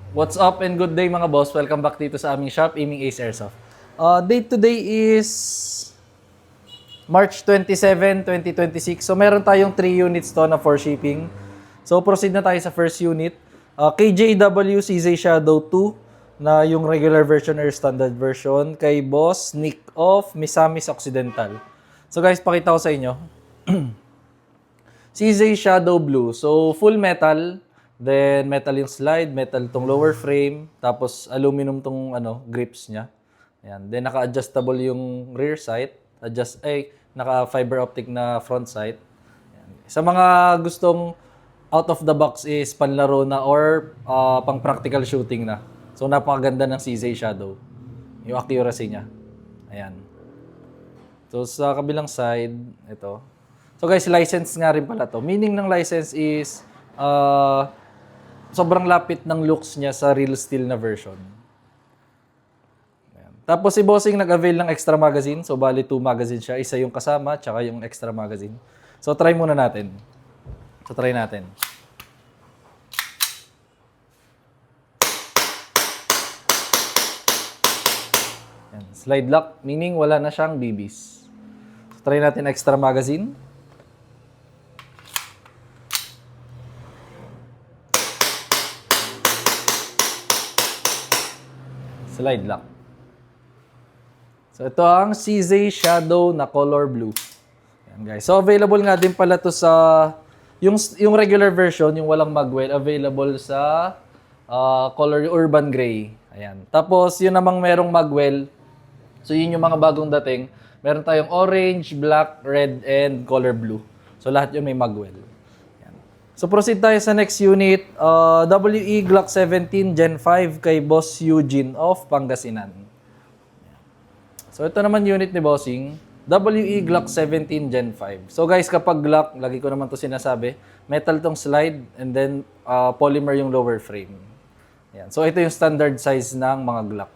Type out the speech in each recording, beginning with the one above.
What's up and good day mga boss? Welcome back dito sa aming shop, Aiming Ace Airsoft. Date today is March 27, 2026. So meron tayong 3 units to na for shipping. So proceed na tayo sa first unit. KJW CZ Shadow 2 na yung regular version or standard version kay Boss Nick of Misamis Occidental. So guys, pakita ko sa inyo. CZ Shadow Blue. So full metal. Then, metal yung slide, metal tong lower frame, tapos aluminum tong grips niya. Ayan. Then, naka-adjustable yung rear sight, naka-fiber optic na front sight. Ayan. Sa mga gustong out of the box is panlaro na or pang practical shooting na. So, napakaganda ng CZ Shadow. Yung accuracy niya. Ayan. So, sa kabilang side, ito. So, guys, license nga rin pala to. Meaning ng license is sobrang lapit ng looks niya sa real steel na version. Ayan. Tapos si Bossing nag-avail ng extra magazine. So, bali 2 magazine siya. Isa yung kasama, tsaka yung extra magazine. So, try muna natin. So, try natin. Ayan. Slide lock, meaning wala na siyang BBs. So, try natin extra magazine. Slide lock. So, ito ang CZ Shadow na color blue. Ayan, guys. So, available nga din pala to sa yung regular version, yung walang magwell, available sa color urban gray. Ayan. Tapos, yun namang merong magwell. So, yun yung mga bagong dating. Meron tayong orange, black, red, and color blue. So, lahat yun may magwell. So, proceed tayo sa next unit. WE Glock 17 Gen 5 kay Boss Eugene of Pangasinan. So, ito naman unit ni Bossing. WE Glock 17 Gen 5. So, guys, kapag Glock, lagi ko naman to sinasabi, metal tong slide and then polymer yung lower frame. Ayan. So, ito yung standard size ng mga Glock.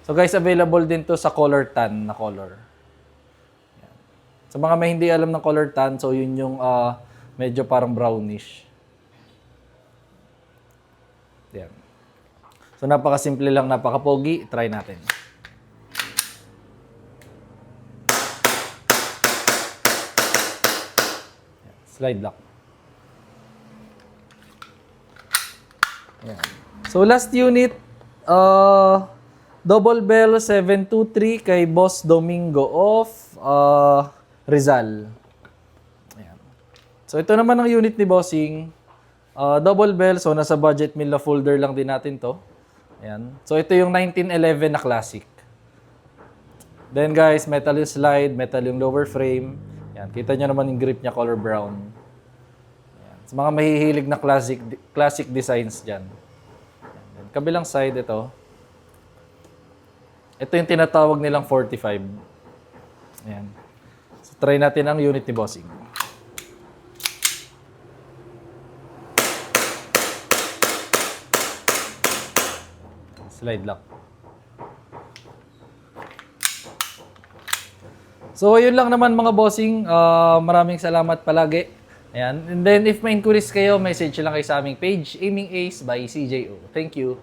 So, guys, available din to sa color tan na color. Ayan. Sa mga may hindi alam ng color tan, so yun yung medyo parang brownish. Yan. So, napakasimple lang, napakapogi. Try natin. Yan. Slide lock. Yan. So, last unit, Double Bell 723 kay Boss Domingo of Rizal. So, ito naman ang unit ni Bossing. Double bell. So, nasa budget meal na folder lang din natin to. Ayan. So, ito yung 1911 na classic. Then, guys, metal yung slide, metal yung lower frame. Ayan. Kita nyo naman yung grip niya, color brown. Ayan. Sa mga mahihilig na classic designs dyan. Ayan. Kabilang side, ito. Ito yung tinatawag nilang 45. Ayan. So, try natin ang unit ni Bossing. Slide lock. So, yun lang naman mga bossing. Maraming salamat palagi. Ayan. And then, if may inquiries kayo, message lang kayo sa aming page, Aiming Ace by CJO. Thank you.